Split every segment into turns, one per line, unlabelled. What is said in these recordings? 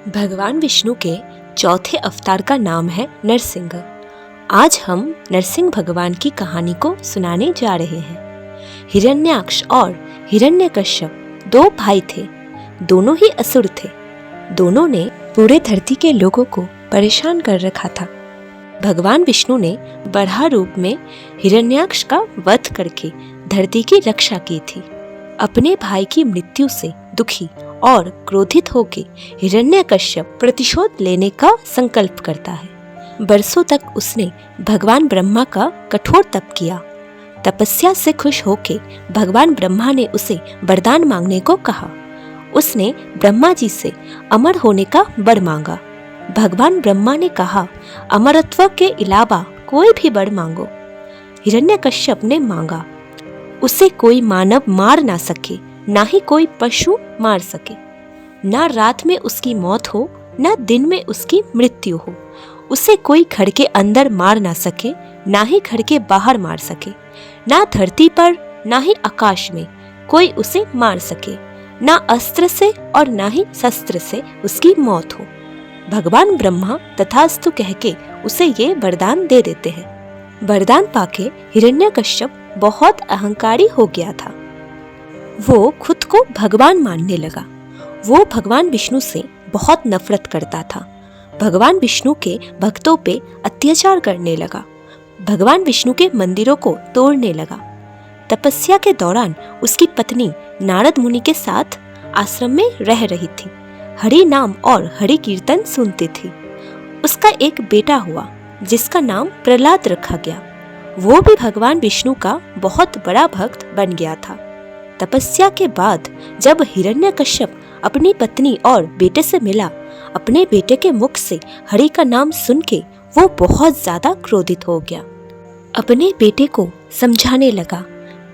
भगवान विष्णु के चौथे अवतार का नाम है नरसिंह। आज हम नरसिंह भगवान की कहानी को सुनाने जा रहे हैं। हिरण्याक्ष और हिरण्यकश्यप दो भाई थे। दोनों ही असुर थे। दोनों ने पूरे धरती के लोगों को परेशान कर रखा था। भगवान विष्णु ने बराह रूप में हिरण्याक्ष का वध करके धरती की रक्षा की थी। अपने भाई की मृत्यु से दुखी और क्रोधित होकर हिरण्यकश्यप प्रतिशोध लेने का संकल्प करता है। बरसों तक उसने भगवान ब्रह्मा का कठोर तप किया। तपस्या से खुश होकर भगवान ब्रह्मा ने उसे वरदान मांगने को कहा। उसने ब्रह्मा जी से अमर होने का वर मांगा। भगवान ब्रह्मा ने कहा, अमरत्व के अलावा कोई भी वर मांगो। हिरण्यकश्यप ने मांगा, उसे कोई मानव मार ना सके, ना ही कोई पशु मार सके। ना रात में उसकी मौत हो, ना दिन में उसकी मृत्यु हो। उसे कोई घर के अंदर मार ना सके, ना ही घर के बाहर मार सके। ना धरती पर, ना ही आकाश में कोई उसे मार सके। ना अस्त्र से और ना ही शस्त्र से उसकी मौत हो। भगवान ब्रह्मा तथास्तु कह के उसे ये वरदान दे देते हैं। वरदान पाके हिरण्यकश्यप बहुत अहंकारी हो गया था। वो खुद को भगवान मानने लगा। वो भगवान विष्णु से बहुत नफरत करता था। भगवान विष्णु के भक्तों पे अत्याचार करने लगा। भगवान विष्णु के मंदिरों को तोड़ने लगा। तपस्या के दौरान उसकी पत्नी नारद मुनि के साथ आश्रम में रह रही थी। हरि नाम और हरि कीर्तन सुनती थी। उसका एक बेटा हुआ जिसका नाम प्रहलाद रखा गया। वो भी भगवान विष्णु का बहुत बड़ा भक्त बन गया था। तपस्या के बाद जब हिरण्यकश्यप अपनी पत्नी और बेटे से मिला, अपने बेटे के मुख से हरि का नाम सुन के वो बहुत ज्यादा क्रोधित हो गया। अपने बेटे को समझाने लगा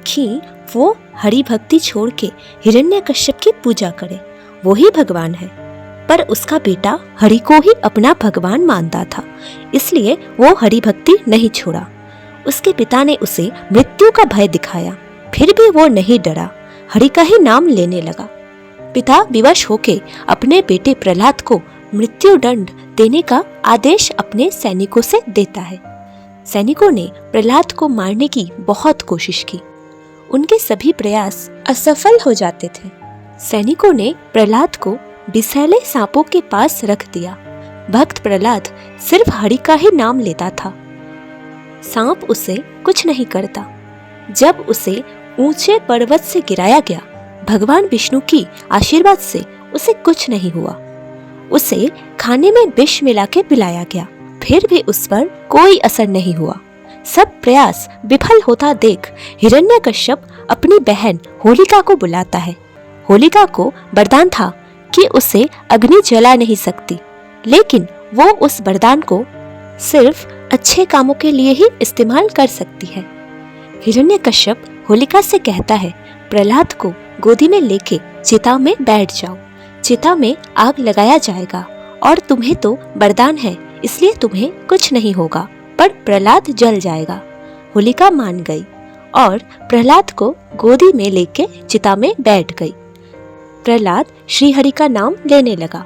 कि वो हरि भक्ति छोड़ के हिरण्यकश्यप की पूजा करे, वो ही भगवान है। पर उसका बेटा हरि को ही अपना भगवान मानता था, इसलिए वो हरि भक्ति नहीं छोड़ा। उसके पिता ने उसे मृत्यु का भय दिखाया, फिर भी वो नहीं डरा, हरि का ही नाम लेने लगा। पिता विवश होके अपने बेटे प्रहलाद को मृत्यु दंड देने का आदेश अपने सैनिकों से देता है। सैनिकों ने प्रहलाद को मारने की बहुत कोशिश की। उनके सभी प्रयास असफल हो जाते थे। सैनिकों ने प्रहलाद को विषैले सांपों के पास रख दिया। भक्त प्रहलाद सिर्फ हरि का ही नाम लेता था। सांप उसे कुछ नहीं करता। जब उसे ऊंचे पर्वत से गिराया गया, भगवान विष्णु की आशीर्वाद से उसे कुछ नहीं हुआ। उसे खाने में विष मिला के पिलाया गया, फिर भी उस पर कोई असर नहीं हुआ। सब प्रयास विफल होता देख हिरण्यकश्यप अपनी बहन होलिका को बुलाता है। होलिका को वरदान था कि उसे अग्नि जला नहीं सकती, लेकिन वो उस वरदान को सिर्फ अच्छे कामों के लिए ही इस्तेमाल कर सकती है। हिरण्यकश्यप होलिका से कहता है, प्रहलाद को गोदी में लेके चिता में बैठ जाओ। चिता में आग लगाया जाएगा और तुम्हें तो वरदान है, इसलिए तुम्हें कुछ नहीं होगा, पर प्रहलाद जल जाएगा। होलिका मान गई और प्रहलाद को गोदी में लेके चिता में बैठ गई। प्रहलाद श्री हरि का नाम लेने लगा।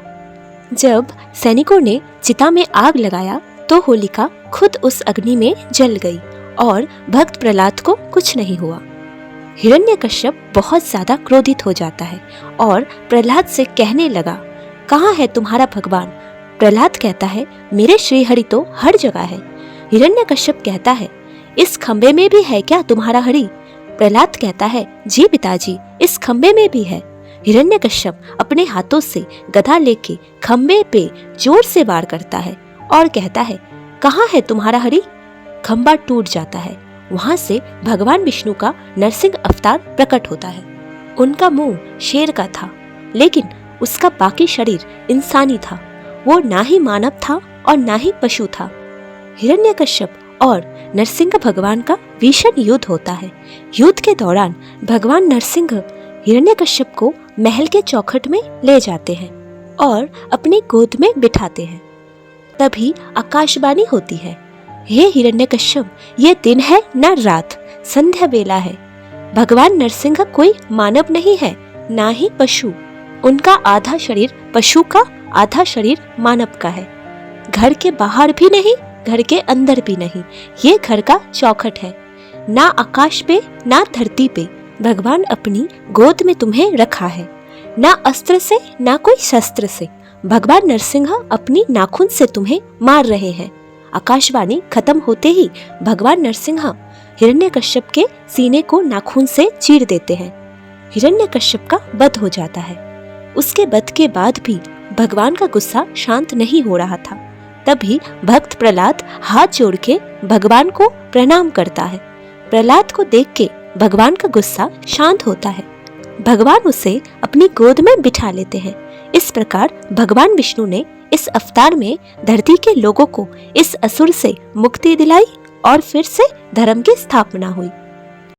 जब सैनिकों ने चिता में आग लगाया तो होलिका खुद उस अग्नि में जल गई और भक्त प्रहलाद को कुछ नहीं हुआ। हिरण्यकश्यप बहुत ज्यादा क्रोधित हो जाता है और प्रहलाद से कहने लगा, कहाँ है तुम्हारा भगवान? प्रहलाद कहता है, मेरे श्री हरि तो हर जगह है। हिरण्यकश्यप कहता है, इस खंबे में भी है क्या तुम्हारा हरि? प्रहलाद कहता है, जी पिताजी, इस खंबे में भी है। हिरण्यकश्यप अपने हाथों से गदा लेके खंबे पे जोर से वार करता है और कहता है, कहाँ है तुम्हारा हरि? खंबा टूट जाता है। वहां से भगवान विष्णु का नरसिंह अवतार प्रकट होता है। उनका मुंह शेर का था, लेकिन उसका बाकी शरीर इंसानी था। वो ना ही मानव था और ना ही पशु था। हिरण्यकश्यप और नरसिंह भगवान का भीषण युद्ध होता है। युद्ध के दौरान भगवान नरसिंह हिरण्यकश्यप को महल के चौखट में ले जाते हैं और अपनी गोद में बिठाते हैं। तभी आकाशवाणी होती है, हे हिरण्यकश्यप, ये दिन है न रात, संध्या बेला है। भगवान नरसिंह कोई मानव नहीं है, ना ही पशु। उनका आधा शरीर पशु का आधा शरीर मानव का है। घर के बाहर भी नहीं, घर के अंदर भी नहीं, ये घर का चौखट है। ना आकाश पे ना धरती पे भगवान अपनी गोद में तुम्हें रखा है। ना अस्त्र से ना कोई शस्त्र से भगवान नरसिंह अपनी नाखून से तुम्हें मार रहे हैं। आकाशवाणी खत्म होते ही भगवान नरसिंह हिरण्यकश्यप के सीने को नाखून से चीर देते हैं। हिरण्यकश्यप का वध हो जाता है। उसके वध के बाद भी भगवान का गुस्सा शांत नहीं हो रहा था। तभी भक्त प्रहलाद हाथ जोड़ के भगवान को प्रणाम करता है। प्रहलाद को देख के भगवान का गुस्सा शांत होता है। भगवान उसे अपनी गोद में बिठा लेते हैं। इस प्रकार भगवान विष्णु ने इस अवतार में धरती के लोगों को इस असुर से मुक्ति दिलाई और फिर से धर्म की स्थापना हुई।